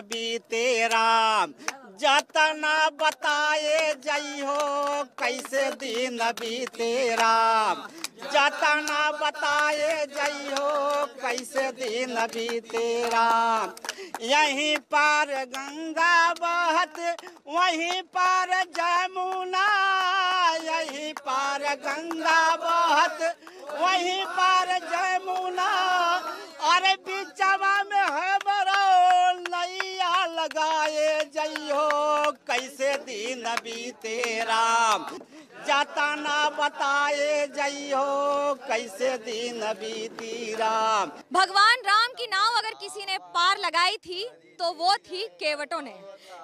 बीते राम, जतना बताए जई हो कैसे दिन बीते राम, जतना बताए जई हो कैसे दिन बीते राम। यहीं पार गंगा बहत वहीं पार जमुना, यहीं पार गंगा बहत वहीं पार जमुना, अरे बिचवा में है बरो नैया लगाए जइयो कैसे दिन बीते राम, जतना बताए जइयो कैसे दिन बीती राम। भगवान राम की नाव अगर किसी ने पार लगाई थी तो वो थी केवटों ने।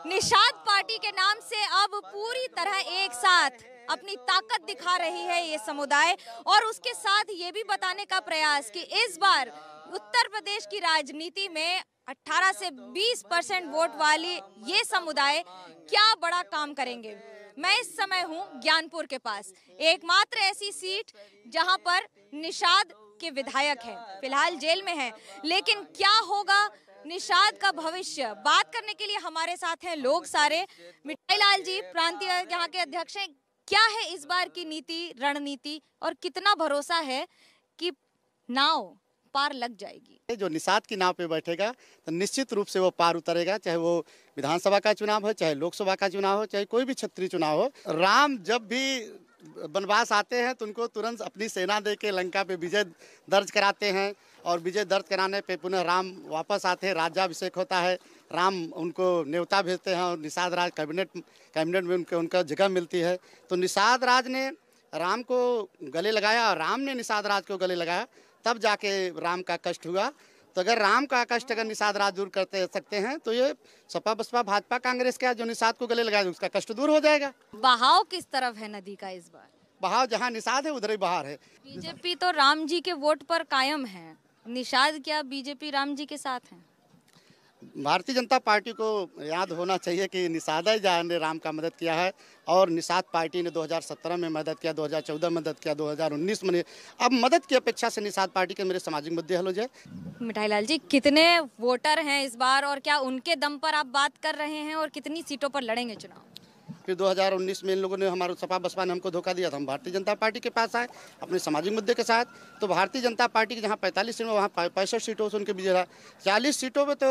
निषाद पार्टी के नाम से अब पूरी तरह एक साथ अपनी ताकत दिखा रही है ये समुदाय, और उसके साथ ये भी बताने का प्रयास कि इस बार उत्तर प्रदेश की राजनीति में 18 से 20% वोट वाली ये समुदाय क्या बड़ा काम करेंगे। मैं इस समय हूँ ज्ञानपुर के पास, एकमात्र ऐसी सीट जहां पर निषाद के विधायक हैं, फिलहाल जेल में हैं, लेकिन क्या होगा निषाद का भविष्य, बात करने के लिए हमारे साथ हैं लोग सारे। मिठाई लाल जी प्रांतीय यहाँ के अध्यक्ष हैं, क्या है इस बार की नीति रणनीति और कितना भरोसा है कि नाव पार लग जाएगी? जो निषाद की नाव पे बैठेगा तो निश्चित रूप से वो पार उतरेगा, चाहे वो विधानसभा का चुनाव हो, चाहे लोकसभा का चुनाव हो, चाहे कोई भी क्षेत्रीय चुनाव हो। राम जब भी वनवास आते हैं तो उनको तुरंत अपनी सेना दे के लंका पे विजय दर्ज कराते हैं, और विजय दर्ज कराने पे पुनः राम वापस आते हैं, राज्याभिषेक होता है, राम उनको न्योता भेजते हैं और निषाद राज कैबिनेट में उनका जगह मिलती है। तो निषाद राज ने राम को गले लगाया और राम ने निषाद राज को गले लगाया, तब जाके राम का कष्ट हुआ। तो अगर राम का कष्ट अगर निषाद राज दूर करते सकते हैं तो ये सपा बसपा भाजपा कांग्रेस का जो निषाद को गले लगाया उसका कष्ट दूर हो जाएगा। बहाव किस तरफ है नदी का इस बार? बहाव जहाँ निषाद है उधर ही बहार है। बीजेपी तो राम जी के वोट पर कायम है, निषाद क्या बीजेपी राम जी के साथ है? भारतीय जनता पार्टी को याद होना चाहिए कि निषाद ने राम का मदद किया है, और निषाद पार्टी ने 2017 में मदद किया, 2014 में मदद किया, 2019 में। अब मदद की अपेक्षा से निषाद पार्टी के मेरे सामाजिक मुद्दे हल हो जाए। मिठाई लाल जी, कितने वोटर हैं इस बार और क्या उनके दम पर आप बात कर रहे हैं, और कितनी सीटों पर लड़ेंगे चुनाव? फिर 2019 में इन लोगों ने हमारे सपा बसपा ने हमको धोखा दिया था, हम भारतीय जनता पार्टी के पास आए अपने सामाजिक मुद्दे के साथ। तो भारतीय जनता पार्टी के जहाँ 45 सीटों में वहाँ 65 सीटों से उनके विजय रहा। 40 सीटों में तो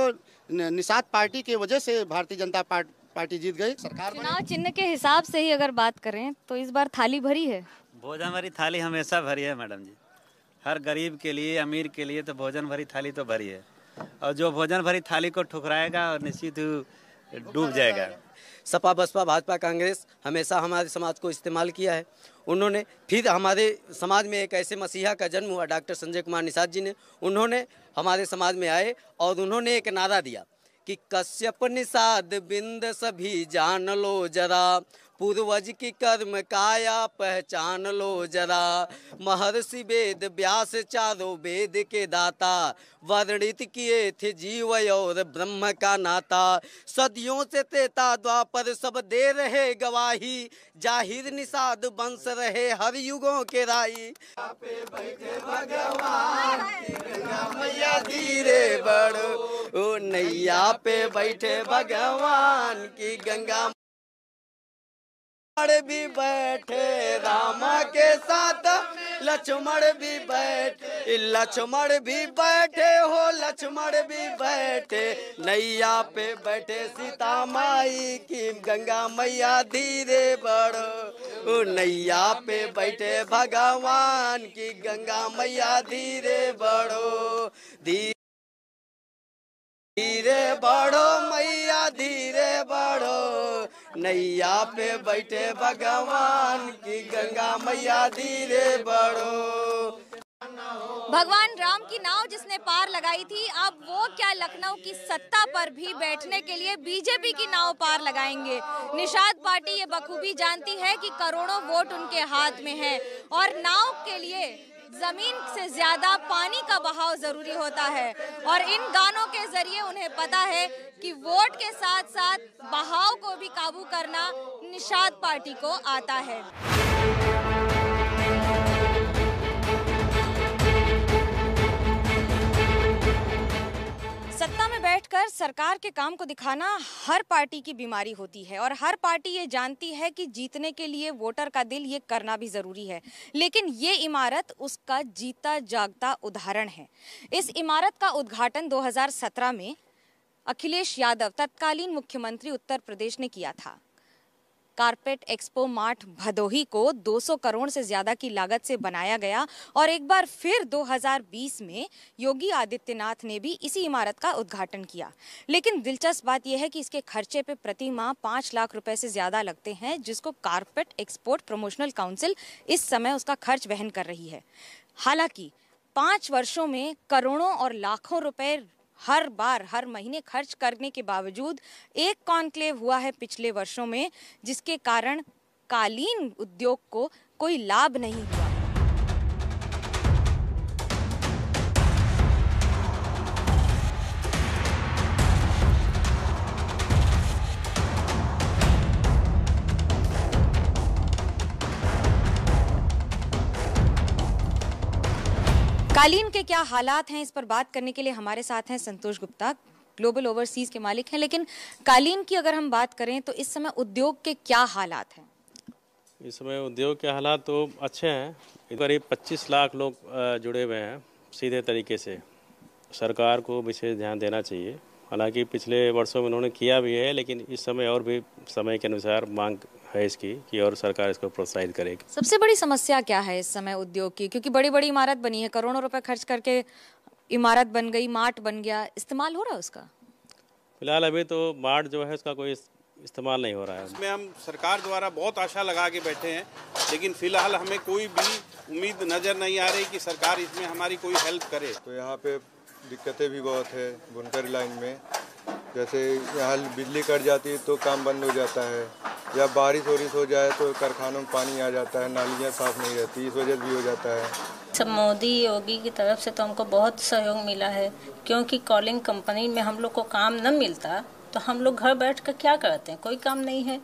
निषाद पार्टी की वजह से भारतीय जनता पार्टी जीत गई। सरकार चुनाव चिन्ह के हिसाब से ही अगर बात करें तो इस बार थाली भरी है। भोजन भरी थाली हमेशा भरी है मैडम जी, हर गरीब के लिए अमीर के लिए तो भोजन भरी थाली तो भरी है, और जो भोजन भरी थाली को ठुकराएगा और निश्चित डूब जाएगा। सपा बसपा भाजपा कांग्रेस हमेशा हमारे समाज को इस्तेमाल किया है। उन्होंने फिर हमारे समाज में एक ऐसे मसीहा का जन्म हुआ, डॉक्टर संजय कुमार निषाद जी ने, उन्होंने हमारे समाज में आए और उन्होंने एक नारा दिया कि कश्यप निषाद बिंद सभी जान लो जरा, पूर्वज की कर्म काया पहचान लो जरा, महर्षि वेद व्यास चारों वेद के दाता, वर्णित किए थे जीव और ब्रह्म का नाता, सदियों से त्रेता द्वापर सब दे रहे गवाही, जाहिर निषाद वंश रहे हर युगों के राई। पे बैठे भगवान की गंगा मैया धीरे बढ़ो, ओ नैया पे बैठे भगवान की गंगा भी बैठे रामा के साथ, लक्ष्मण भी बैठे, लक्ष्मण भी बैठे हो, लक्ष्मण भी बैठे, नैया पे बैठे सीता माई की गंगा मैया धीरे बढ़ो, नैया पे बैठे भगवान की गंगा मैया धीरे बढ़ो, धीरे बढ़ो मैया धीरे बढ़ो, नैया पे बैठे भगवान की गंगा मैया धीरे बढ़ो। भगवान राम की नाव जिसने पार लगाई थी, अब वो क्या लखनऊ की सत्ता पर भी बैठने के लिए बीजेपी की नाव पार लगाएंगे? निषाद पार्टी ये बखूबी जानती है कि करोड़ों वोट उनके हाथ में है, और नाव के लिए जमीन से ज्यादा पानी का बहाव जरूरी होता है, और इन गानों के जरिए उन्हें पता है कि वोट के साथ साथ बहाव को भी काबू करना निषाद पार्टी को आता है। सत्ता में में बैठकर सरकार के काम को दिखाना हर पार्टी की बीमारी होती है और हर पार्टी ये जानती है कि जीतने के लिए वोटर का दिल ये करना भी जरूरी है, लेकिन ये इमारत उसका जीता जागता उदाहरण है। इस इमारत का उद्घाटन 2017 में अखिलेश यादव तत्कालीन मुख्यमंत्री उत्तर प्रदेश ने किया था। कारपेट एक्सपो मार्ट भदोही को 200 करोड़ से ज्यादा की लागत से बनाया गया और एक बार फिर 2020 में योगी आदित्यनाथ ने भी इसी इमारत का उद्घाटन किया। लेकिन दिलचस्प बात यह है कि इसके खर्चे पे प्रति माह 5 लाख रुपए से ज्यादा लगते हैं, जिसको कारपेट एक्सपोर्ट प्रमोशनल काउंसिल इस समय उसका खर्च वहन कर रही है। हालांकि 5 वर्षों में करोड़ों और लाखों रुपए हर महीने खर्च करने के बावजूद एक कॉन्क्लेव हुआ है पिछले वर्षों में, जिसके कारण कालीन उद्योग को कोई लाभ नहीं हुआ। कालीन के क्या हालात हैं, इस पर बात करने के लिए हमारे साथ हैं संतोष गुप्ता, ग्लोबल ओवरसीज के मालिक हैं। लेकिन कालीन की अगर हम बात करें तो इस समय उद्योग के क्या हालात हैं? इस समय उद्योग के हालात तो अच्छे हैं। करीब 25 लाख लोग जुड़े हुए हैं सीधे तरीके से। सरकार को विशेष ध्यान देना चाहिए। हालांकि पिछले वर्षों में उन्होंने किया भी है, लेकिन इस समय और भी समय के अनुसार मांग है इसकी कि और सरकार इसको प्रोत्साहित करेगी। सबसे बड़ी समस्या क्या है इस समय उद्योग की? क्योंकि बड़ी बड़ी इमारत बनी है, करोड़ों रुपए खर्च करके इमारत बन गई, मार्ट बन गया, इस्तेमाल हो रहा है उसका? फिलहाल अभी तो मार्ट जो है उसका कोई इस्तेमाल नहीं हो रहा है। इसमें हम सरकार द्वारा बहुत आशा लगा के बैठे हैं, लेकिन फिलहाल हमें कोई भी उम्मीद नजर नहीं आ रही कि सरकार इसमें हमारी कोई हेल्प करे। तो यहाँ पे दिक्कतें भी बहुत है बुनकरी लाइन में। जैसे यहाँ बिजली कट जाती है तो काम बंद हो जाता है, या बारिश हो जाए तो कारखानों में पानी आ जाता है, नालियाँ साफ नहीं रहती, इस वजह से भी हो जाता है। सब मोदी योगी की तरफ से तो हमको बहुत सहयोग मिला है, क्योंकि कॉलिंग कंपनी में हम लोग को काम न मिलता तो हम लोग घर बैठ कर क्या करते हैं, कोई काम नहीं है।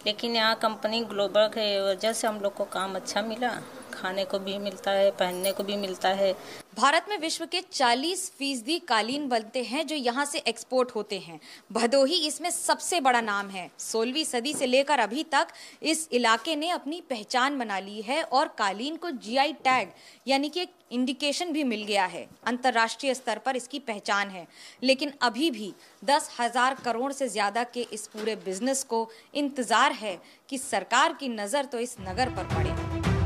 लेकिन यहाँ कंपनी ग्लोबल के वजह से हम लोग को काम अच्छा मिला, खाने को भी मिलता है, पहनने को भी मिलता है। भारत में विश्व के 40% कालीन बनते हैं जो यहाँ से एक्सपोर्ट होते हैं। भदोही इसमें सबसे बड़ा नाम है। 16वीं सदी से लेकर अभी तक इस इलाके ने अपनी पहचान बना ली है और कालीन को जीआई टैग यानी कि एक इंडिकेशन भी मिल गया है। अंतर्राष्ट्रीय स्तर पर इसकी पहचान है, लेकिन अभी भी 10,000 करोड़ से ज्यादा के इस पूरे बिजनेस को इंतजार है कि सरकार की नजर तो इस नगर पर पड़े।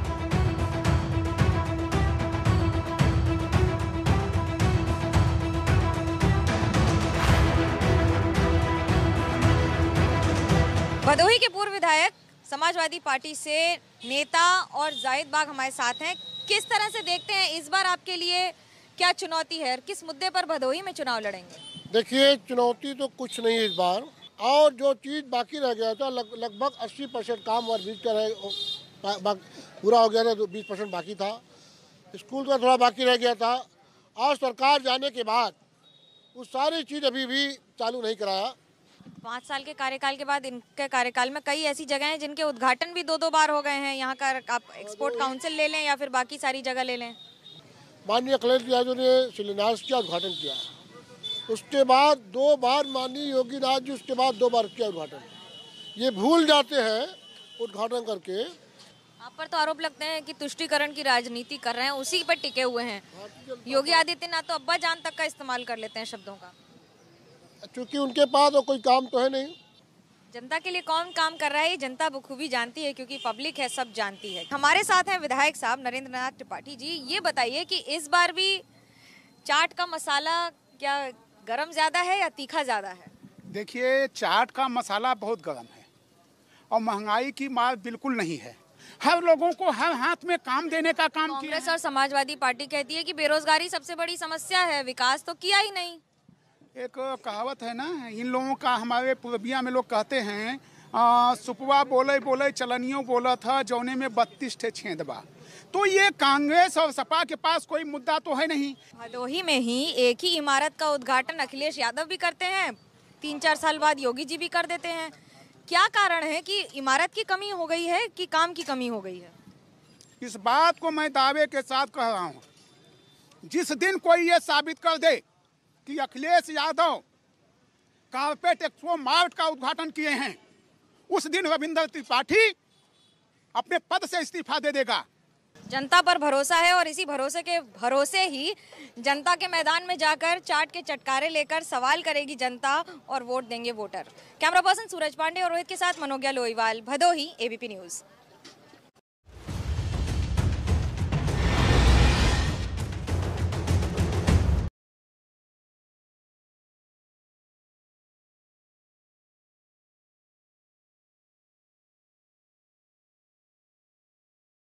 भदोही के पूर्व विधायक, समाजवादी पार्टी से नेता और जाहिद बाग हमारे साथ हैं। किस तरह से देखते हैं इस बार आपके लिए क्या चुनौती है और किस मुद्दे पर भदोही में चुनाव लड़ेंगे? देखिए, चुनौती तो कुछ नहीं इस बार, और जो चीज़ बाकी रह गया था लगभग 80% काम ओवरब्रिज का पूरा हो गया था, तो 20% बाकी था। स्कूल का थोड़ा बाकी रह गया था, और सरकार जाने के बाद वो सारी चीज़ अभी भी चालू नहीं कराया। 5 साल के कार्यकाल के बाद इनके कार्यकाल में कई ऐसी जगह हैं जिनके उद्घाटन भी 2-2 बार हो गए हैं। यहाँ का आप एक्सपोर्ट काउंसिल ले लें या फिर बाकी सारी जगह ले लें। माननीय अखिलेश यादव ने शिलान्यास किया, उद्घाटन किया, उसके बाद 2 बार माननीय योगी नाथ जी उसके बाद 2 बार किया उद्घाटन। ये भूल जाते हैं उद्घाटन करके। आप पर तो आरोप लगते हैं कि तुष्टीकरण की राजनीति कर रहे हैं, उसी पर टिके हुए हैं। योगी आदित्यनाथ तो अब्बा जान तक का इस्तेमाल कर लेते हैं शब्दों का, क्योंकि उनके पास कोई काम तो है नहीं। जनता के लिए कौन काम कर रहा है ये जनता बखूबी जानती है, क्योंकि पब्लिक है, सब जानती है। हमारे साथ हैं विधायक साहब नरेंद्र नाथ त्रिपाठी जी। ये बताइए कि इस बार भी चाट का मसाला क्या गरम ज्यादा है या तीखा ज्यादा है? देखिए, चाट का मसाला बहुत गरम है और महंगाई की मार बिल्कुल नहीं है। हर लोगों को हर हाथ में काम देने का काम किया। कांग्रेस और समाजवादी पार्टी कहती है कि बेरोजगारी सबसे बड़ी समस्या है, विकास तो किया ही नहीं। एक कहावत है ना, इन लोगों का, हमारे पूर्विया में लोग कहते हैं, सुपवा बोले बोले चलनियों बोला था, जौने में 32 ठे छेदबा। तो ये कांग्रेस और सपा के पास कोई मुद्दा तो है नहीं। भदोही में ही एक ही इमारत का उद्घाटन अखिलेश यादव भी करते हैं, 3-4 साल बाद योगी जी भी कर देते हैं। क्या कारण है कि इमारत की कमी हो गई है कि काम की कमी हो गई है? इस बात को मैं दावे के साथ कह रहा हूँ, जिस दिन कोई ये साबित कर दे कि Akhilesh Yadav carpet expo mart का उद्घाटन किए हैं, उस दिन रविंद्र त्रिपाठी अपने पद से इस्तीफा दे देगा। जनता पर भरोसा है और इसी भरोसे ही जनता के मैदान में जाकर चाट के चटकारे लेकर सवाल करेगी जनता और वोट देंगे वोटर। कैमरा पर्सन सूरज पांडे और रोहित के साथ मनोज्ञा लोईवाल, भदोही, एबीपी न्यूज।